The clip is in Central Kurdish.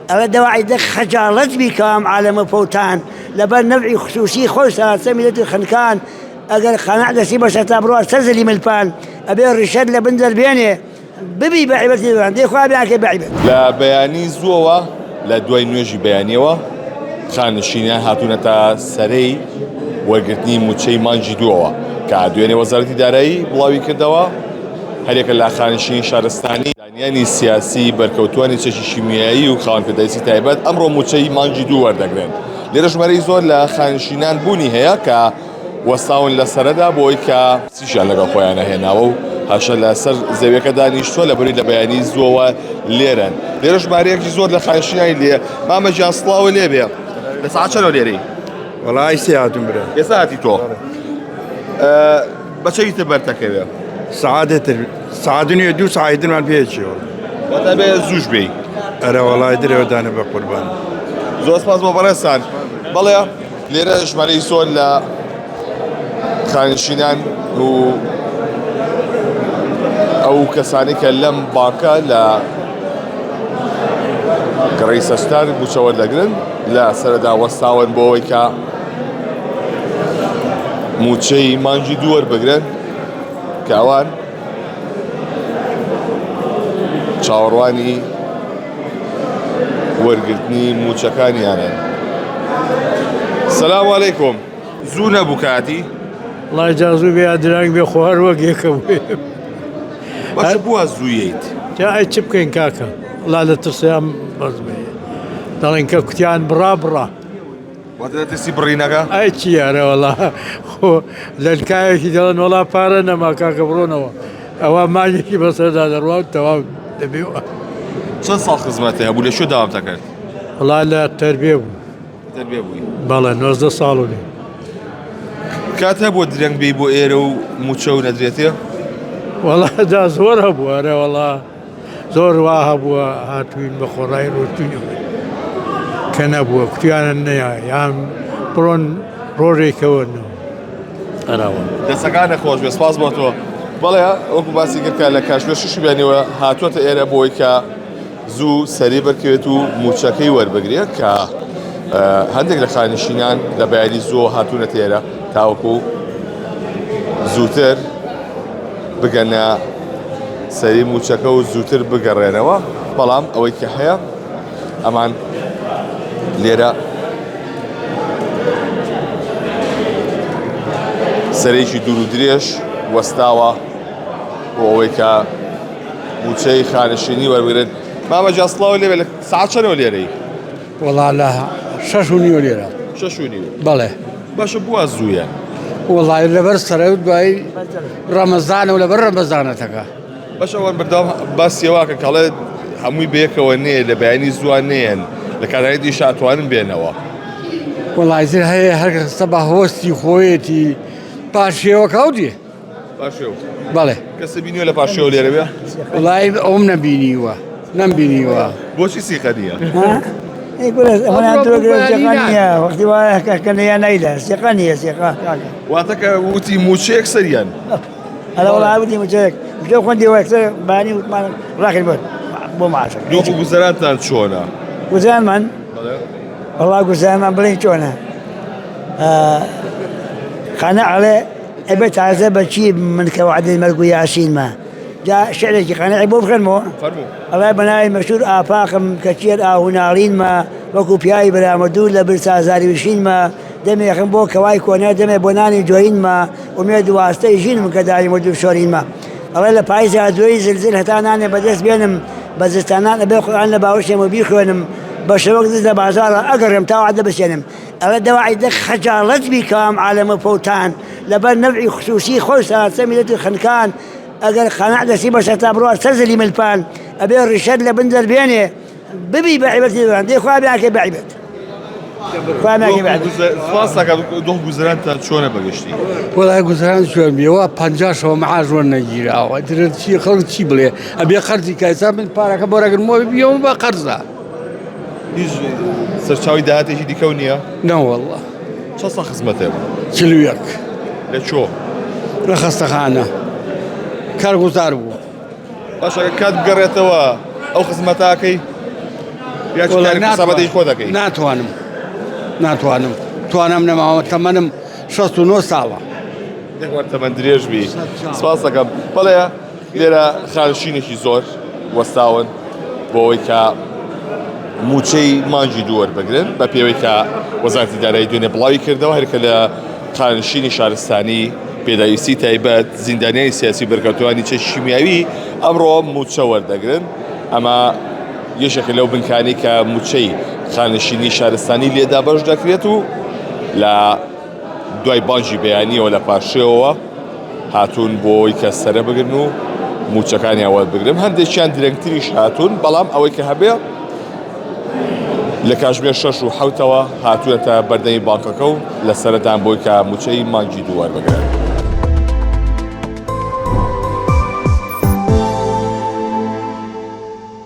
ئەوە دەواعی دەک خەجاڵەت بیکەم عالەمە فەوتان لەبەر نەوعی خصوصی خۆشە سەمیلەتی خنکان ئەگەر خەنەع دەسی بەشە تا بڕوە سەرزەلی ملپان ئەبێ ڕیشەت لە بن دەربێنێ ببی بەعیبەتی دەوان دەیخوا بیانکە بەعیبەت لە بەیانی زووەوە لە دوای نوێژی بەیانیەوە خانشینیان هاتوونەتە سەرەی وەرگرتنی موچەی مانجی دووەوە کە دوێنێ وەزارەتی دارایی بڵاوی کردەوە هەرێکە لە خانشینی شارستانی دانیانی سیاسی بەرکەوتوانی چەشی شیمیایی و خاوەنکردایسی تایبەت ئەمڕۆ موچەی مانجی دوو وەردەگرن لێرە ژمارەی زۆر لە خانشینان بوونی هەیە کە وەستاون لە سەرەدا بۆی کە سیشان لەگەڵ خۆیانە هێناوە و هەشە لە سەر زەویەکە دانیشتووە لە بەری لە بەیانی زووەوە لێرەن لێرە ژمارەیەکی زۆر لە خانشینانی لێ مامە گیان سڵاوە لێ بێ لە سەعات چەندە لێرەی وەڵای سێهاتم برا ئێستا هاتی تۆ بەچەی تر بەرتەکەوێ سعادە نوێ دوو سعیدمان پێچیەوە واتە بێ زووش بێ ئەرە وەڵای درێوەدانە بە قوربان زۆر سپاس بۆ بەڕێستان بەڵێ لێرە ژمارەی زۆر لە خانشینان و ئەو کەسانی کە لەم باکە لە گەڕەی سەستان بووچە وەردەگرن لە سەرەدا وەستاون بۆ ئەوەی کە موچەی مانجی دوو وەربگرن کە ئەوان چاوەڕوانی وەرگرتنی موچەکانیانن. سەلام عەلەیکۆم. زوو نەبوو کاتی؟ وڵای جازوو بێ ئادرانگ بێ خوار وەک یەکە بێ. باشە بووە زوویت؟ جا ئەی چ بکەین کاکە؟ وڵا لە ترسیان بەس بێ. دەڵێن کە کوتیان بڕا. واتە دەترسی بڕینەکە؟ ئەی چی یارە وەڵا خۆ لەلکایەکی دەڵێن وەڵا پارە نەما کاکە بڕۆنەوە. ئەوە مانگێکی بەسەردا دەڕوا و تەواو دەبێەوە. چەند ساڵ خزمەتە هەبوو لە شو داوام دەکرد؟ وڵا لە تەربیە بوو. تەربیە بووی؟ بەڵێ 19 ساڵ و لێ. کات هەبووە درەنگ بێی بۆ ئێرە و موچە و نەدرێتێ؟ وەڵا جا زۆر هەبووە ئەرە وەڵا زۆر وا هەبووە هاتوین بە خۆڕای ڕۆتوین کە نەبووە کوتیانە نەیە یان بڕۆن ڕۆژێکەوەنەوە ئەراوە دەستەکان نەخۆش بێ سپاس بۆ تۆ. بەڵێ وەکو باسی کردکە لە کاتژمێر 6 بێنەوە هاتووەتە ئێرە بۆی کە زوو سەری بەرکەوێت و موچەکەی وەربگرێت کە هەندێک لە خانشینان لە بەیانی زوو هاتوونەتە ئێرە تاوەکو زووتر بگەنە سەری موچەکە و زووتر بگەڕێنەوە بەڵام ئەوەی کە هەیە ئەمان لێرە سەرێکی دوور و درێژ وەستاوە بۆ ئەوەی کە موچەی خانشینی وەربگرن. مامە جا سڵاوە لێ بێ لە سەعات چەندەوە لێرەی؟ وەڵا لە 6:30 لێرە. 6:30 بەڵێ. باشە بووە زوویە؟ وەڵای لەبەر سەرە دوای ڕەمەزانە و لەبەر ڕەمەزانەتەکە. باشە ئەوان بەردەوام باسیەوەکە کەڵێ هەمووی بەیەکەوە نێ لە بەیانی زووان نێن لە کاتێکی شاتوانن بێنەوە. وەڵای زر هەیە هەر کەسە بە هۆستی خۆیەتی پاشێوە کەوتێ؟ پاشێو. بەڵێ. کەسە بینیوە لە پاشێوە لێرە بێ؟ وەڵای ئەوم نەبینیوە نەمبینیوە. بۆچی سیقە نییە؟ وەختی وایە کەکەنەیە نەیدا سێقە نییە سێقا کاکە. واتە کە وتی موچەیەک سەریان. هەڵە وەڵا وتی موچەیەک موچە خوێندی وەکسە بانی وتمان ڕاکرد بۆ ماشە. دووکو گوزەرانتان چۆنە؟ گوزانمان؟ وەڵا گوزانمان بڵێن چۆنە؟ خانە ئەڵێ ئەبێ تازە بەچی من کە وعدەی مەرگ و یاسینمە جا شعرێکی خانەعی بۆ بخێنمەوە ئەڵێ بەناوی مەشهور ئافاقم کە چێر ئاهوناڵینمە وەکو پیاوی بەرامەدوور لە برسا زاریوشینمە دەمێخم بۆ کەوای کۆنە دەمێ بۆ نانی جۆینمە ومێد واستەی ژینم کە داری مەدوور شۆرینمە ئەڵێ لە پاییزا دوێی زلزل هەتا نانێ بەدەست بێنم بە زستانان ئەبێ قورئان لە باوەشێم و بیخوێنم بە شەوەک دز لە بازاڕە ئەگەڕێم تا وعدە بسێنم ئەوە دەواعی دەک خەجاڵەت بیکەم عالەمە فەوتان لەبەر نەوعی خصوصی خۆشە سەمیلەتی خنکان ئەگەر خەنەع دەسی بەشە تا بڕوە سەرزەلی ملپان ئەبێ ڕیشەت لە بن دەربێنێ ببی بەعیبەتی دەوان دەیخوا بیانکە بەعیبەت. دۆخ گوزەرانتان چۆنە بەگشتی؟ وەڵای گوزەران چۆن بێەوە 50 مەعاش وەر نەگیراوە درێت چی خەڵک چی بڵێ ئەبێ قەرزی کایسا من پارەکە بۆ ڕەگرمەوە بیەوە بە قەرزە. هیچ سەرچاوی داهاتێکی دیکە و نییە؟ نەوەڵڵا. چەند ساڵ خزمەتێ؟ 41. لە چۆ؟ لە خەستەخانە کارگوزار بوو. باشە کات بگەڕێتەوە ئەو خزمەتاکەی؟ یا چکاری حساباتی خۆ دەکەی ناتوانم توانم نەماوە تەمەنم 69 ساڵە دەوەرتەمەند درێژبی سپاس دەکەم بەڵێ لێرە خانشینێکی زۆر وەستاون بۆ ئەوەی کە موچەی مانجی دووەربگرن بە پێوەی کە وەزارەتی دارایی دوێنێ بڵاوی کردەوە هەرکە لە خانشینی شارستانی پێداویستی تایبەت زیندانیانی سیاسی بەرکەوتوانی چەشی شیمیاوی ئەمڕۆ موچە وەردەگرن ئەمە یەشێکە لەو بنکانی کە موچەی خانشینی شارستانی لێدا بەش دەکرێت و لە دوای بانجی بەیانیەوە لە پاشێەوە هاتوون بۆی کە سەرە بگرن و موچەکانی وەربگرن هەندێکیان درەنگتریش هاتوون بەڵام ئەوەی کە هەبێ لە کاتژمێر 6 و 7ەوە هاتوونەتە بەردەمی بانکەکە و لە سەرەتان بۆی کە موچەی مانگی دووەربگرن.